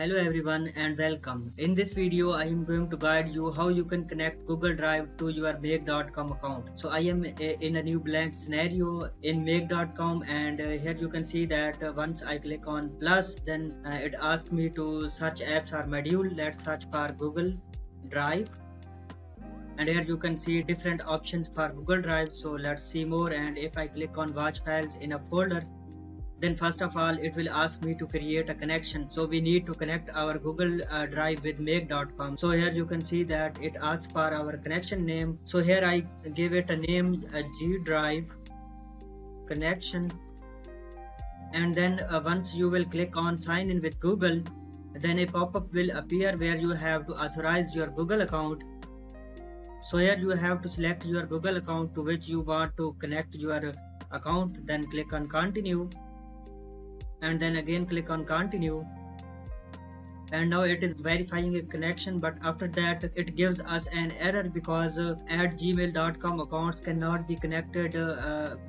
Hello everyone and welcome. In this video I am going to guide you how you can connect Google Drive to your Make.com account. So I am in a new blank scenario in Make.com and here you can see that once I click on plus then it asks me to search apps or module. Let's search for Google Drive and here you can see different options for Google Drive. So let's see more, and if I click on watch files in a folder, then first of all it will ask me to create a connection. So we need to connect our Google Drive with Make.com. So here you can see that it asks for our connection name. So here I give it a name, a G Drive connection, and then once you will click on sign in with Google, then a pop-up will appear where you have to authorize your Google account. So here you have to select your Google account to which you want to connect your account, then click on continue, and then again click on continue, and now it is verifying a connection. But after that it gives us an error because at gmail.com accounts cannot be connected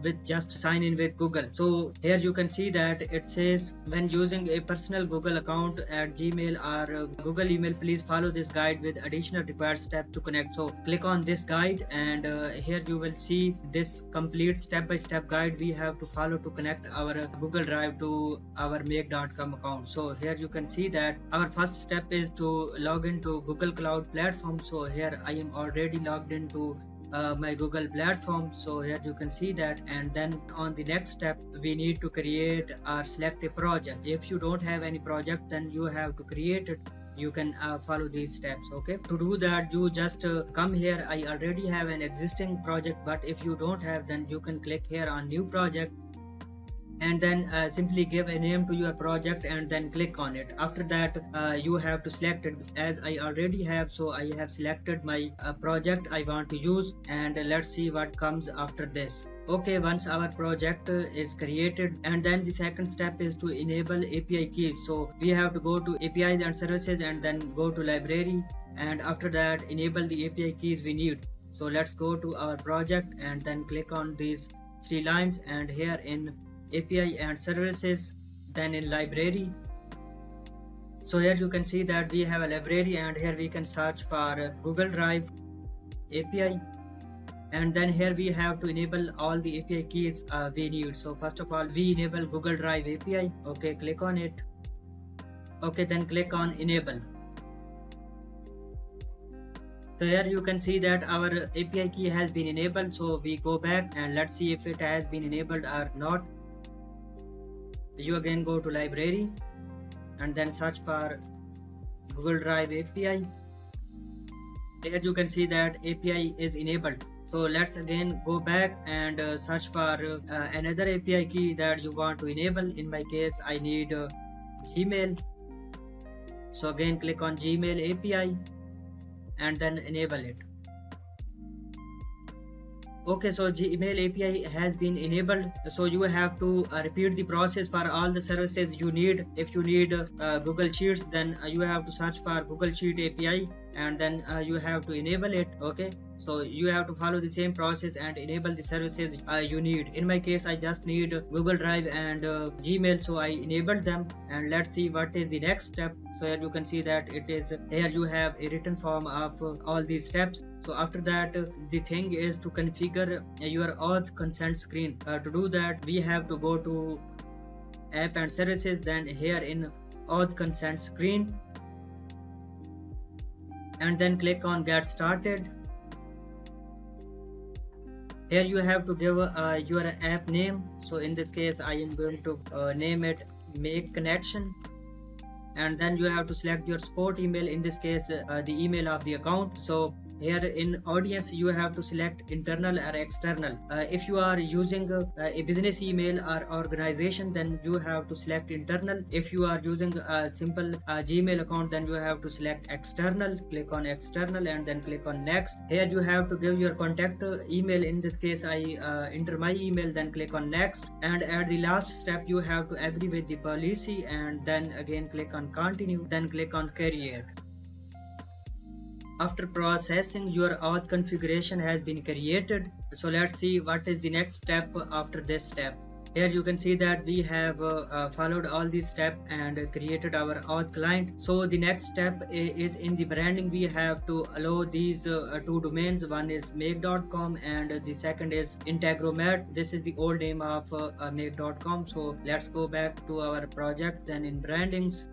with just sign in with Google. So here you can see that it says when using a personal Google account at Gmail or Google email, please follow this guide with additional required steps to connect. So click on this guide, and here you will see this complete step-by-step guide we have to follow to connect our Google Drive to our Make.com account. So here you can see that our first step is to log into Google Cloud Platform. So here I am already logged into my Google platform. So here you can see that, and then on the next step we need to create or select a project. If you don't have any project, then you have to create it. You can follow these steps. Okay, to do that you just come here. I already have an existing project, but if you don't have, then you can click here on new project, and then simply give a name to your project and then click on it. After that you have to select it. As I already have, so I have selected my project I want to use, and let's see what comes after this. Okay, once our project is created, and then the second step is to enable API keys. So we have to go to APIs and services and then go to library, and after that enable the API keys we need. So let's go to our project and then click on these three lines, and here in API and services, then in library. So here you can see that we have a library, and here we can search for Google Drive API, and then here we have to enable all the API keys we need. So first of all we enable Google Drive API. Okay, click on it. Okay, then click on enable. So here you can see that our API key has been enabled. So we go back and let's see if it has been enabled or not. You again go to library and then search for Google Drive API. Here you can see that API is enabled. So let's again go back and search for another API key that you want to enable. In my case I need Gmail. So again click on Gmail API and then enable it. Okay, so Gmail API has been enabled. So you have to repeat the process for all the services you need. If you need Google Sheets, then you have to search for Google Sheet API, and then you have to enable it. Okay, so you have to follow the same process and enable the services you need. In my case I just need Google Drive and Gmail, so I enabled them, and let's see what is the next step. So here you can see that it is here you have a written form of all these steps. So after that the thing is to configure your auth consent screen. To do that we have to go to app and services, then here in auth consent screen, and then click on get started. Here you have to give your app name. So in this case I am going to name it Make Connection, and then you have to select your support email. In this case the email of the account. So here in audience you have to select internal or external. If you are using a business email or organization, then you have to select internal. If you are using a simple Gmail account, then you have to select external. Click on external and then click on next. Here you have to give your contact email. In this case I enter my email, then click on next, and at the last step you have to agree with the policy, and then again click on continue, then click on create. After processing, your auth configuration has been created. So let's see what is the next step after this step. Here you can see that we have followed all these steps and created our auth client. So the next step is in the branding. We have to allow these two domains. One is make.com and the second is integromat. This is the old name of make.com. So let's go back to our project. Then in brandings,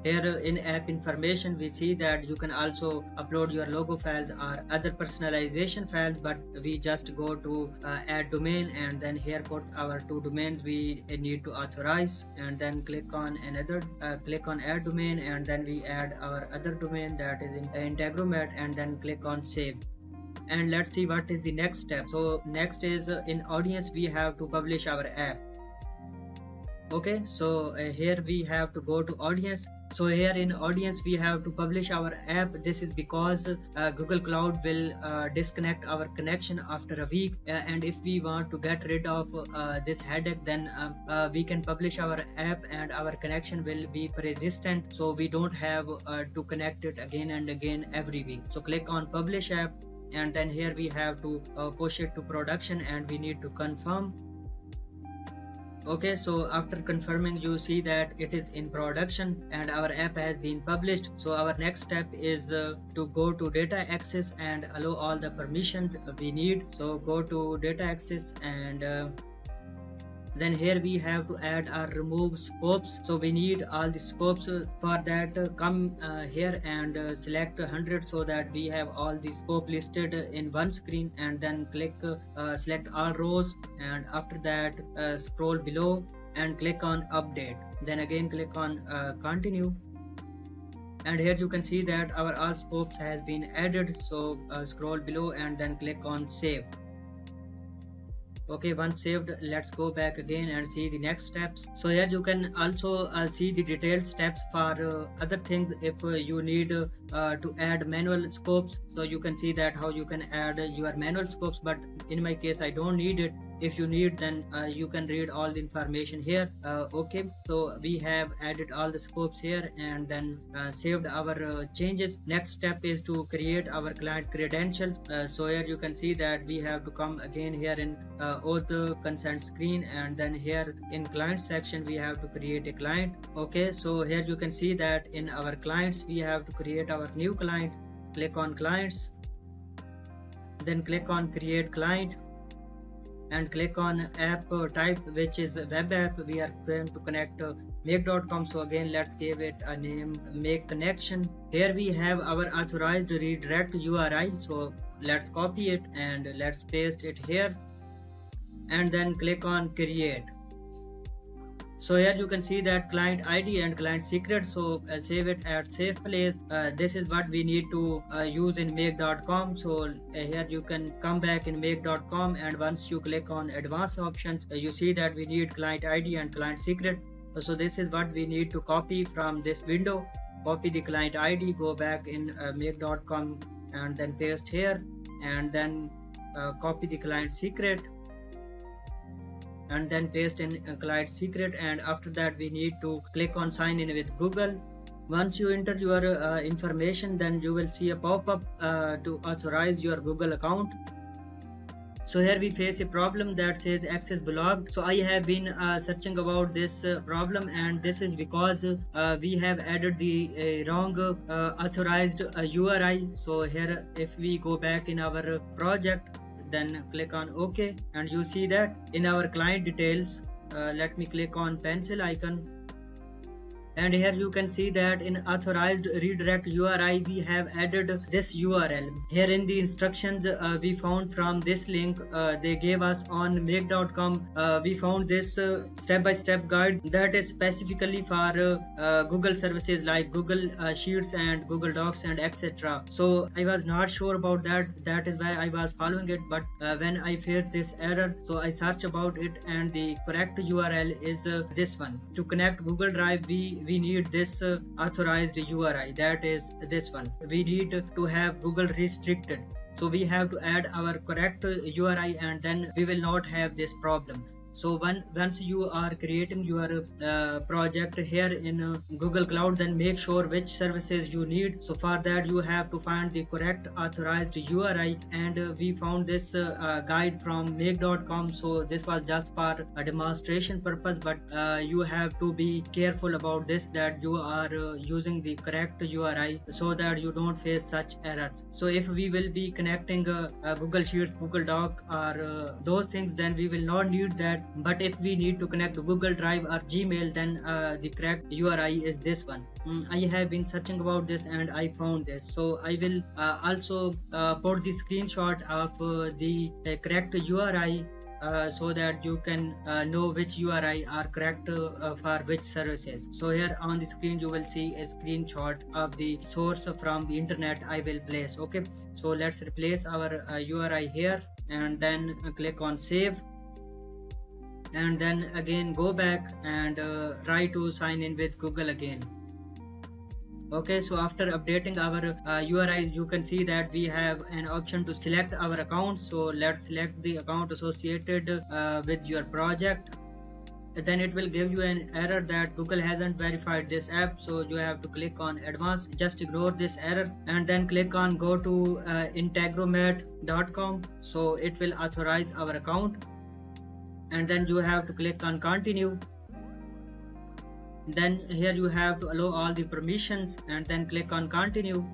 here in app information, we see that you can also upload your logo files or other personalization files, but we just go to add domain, and then here put our two domains we need to authorize, and then click on another, click on add domain, and then we add our other domain, that is in integromat, and then click on save. And let's see what is the next step. So next is in audience, we have to publish our app. Okay, so here we have to go to audience. So here in audience we have to publish our app. This is because Google Cloud will disconnect our connection after a week, and if we want to get rid of this headache, then we can publish our app and our connection will be persistent, so we don't have to connect it again and again every week. So click on publish app, and then here we have to push it to production, and we need to confirm. Okay, so after confirming, you see that it is in production and our app has been published. So our next step is to go to data access and allow all the permissions we need. So go to data access, and then here we have to add or remove scopes. So we need all the scopes. For that, come here and select 100 so that we have all the scope listed in one screen, and then click select all rows, and after that scroll below and click on update, then again click on continue, and here you can see that our all scopes has been added. So scroll below and then click on save. Okay, once saved, let's go back again and see the next steps. So here you can also see the detailed steps for other things. If you need to add manual scopes, so you can see that how you can add your manual scopes, but in my case I don't need it. If you need, then you can read all the information here. Okay, so we have added all the scopes here and then saved our changes. Next step is to create our client credentials. So here you can see that we have to come again here in auth consent screen, and then here in client section we have to create a client. Okay, so here you can see that in our clients we have to create our new client. Click on clients, then click on create client, and click on app type, which is web app. We are going to connect make.com. so again let's give it a name, make connection. Here we have our authorized redirect URI, so let's copy it and let's paste it here, and then click on create. So here you can see that client ID and client secret, so save it at safe place. This is what we need to use in make.com. so here you can come back in make.com, and once you click on advanced options, you see that we need client ID and client secret. So this is what we need to copy from this window. Copy the client ID, go back in make.com and then paste here, and then copy the client secret and then paste in client secret, and after that we need to click on sign in with Google. Once you enter your information, then you will see a pop-up to authorize your Google account. So here we face a problem that says access blocked. So I have been searching about this problem, and this is because we have added the wrong authorized URI. So here if we go back in our project, then click on OK, and you see that in our client details, let me click on pencil icon, and here you can see that in authorized redirect URI we have added this URL. Here in the instructions we found from this link they gave us on make.com, we found this step-by-step guide that is specifically for Google services like Google Sheets and Google Docs and etc. So I was not sure about that is why I was following it, but when I faced this error, so I searched about it, and the correct URL is this one. To connect Google Drive, we need this authorized URI, that is this one. We need to have Google restricted, so we have to add our correct URI, and then we will not have this problem. So once you are creating your project here in Google Cloud, then make sure which services you need. So for that you have to find the correct authorized URI, and we found this guide from make.com. so this was just for a demonstration purpose, but you have to be careful about this, that you are using the correct URI so that you don't face such errors. So if we will be connecting Google Sheets, Google Doc, or those things, then we will not need that. But if we need to connect to Google Drive or Gmail, then the correct URI is this one. I have been searching about this and I found this. So I will also put the screenshot of the correct URI so that you can know which URI are correct for which services. So here on the screen you will see a screenshot of the source from the internet I will place. Okay, so let's replace our URI here, and then click on save, and then again go back and try to sign in with Google again. Okay, so after updating our URI, you can see that we have an option to select our account. So let's select the account associated with your project. Then it will give you an error that Google hasn't verified this app, so you have to click on advanced. Just ignore this error and then click on go to integromat.com. so it will authorize our account, and then you have to click on continue. Then here you have to allow all the permissions and then click on continue.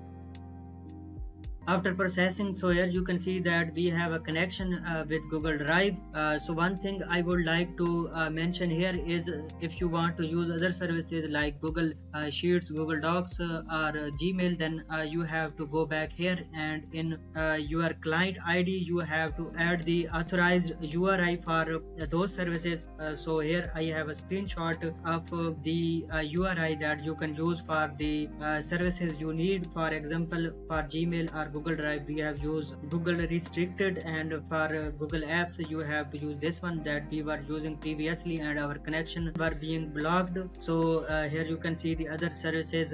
After processing, so here you can see that we have a connection with Google Drive. So one thing I would like to mention here is if you want to use other services like Google Sheets, Google Docs, or Gmail, then you have to go back here, and in your client ID you have to add the authorized URI for those services. So here I have a screenshot of the URI that you can use for the services you need. For example, for Gmail or Google Drive we have used Google Restricted, and for Google Apps you have to use this one that we were using previously and our connection were being blocked. So here you can see the other services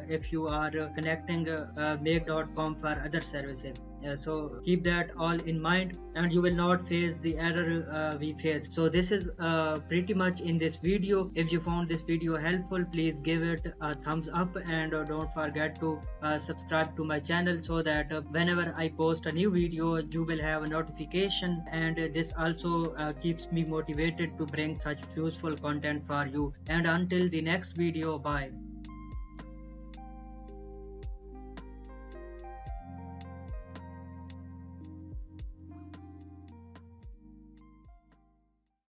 if you are connecting make.com for other services. So keep that all in mind and you will not face the error we faced. So this is pretty much in this video. If you found this video helpful, please give it a thumbs up, and don't forget to subscribe to my channel so that whenever I post a new video you will have a notification, and this also keeps me motivated to bring such useful content for you. And until the next video, bye.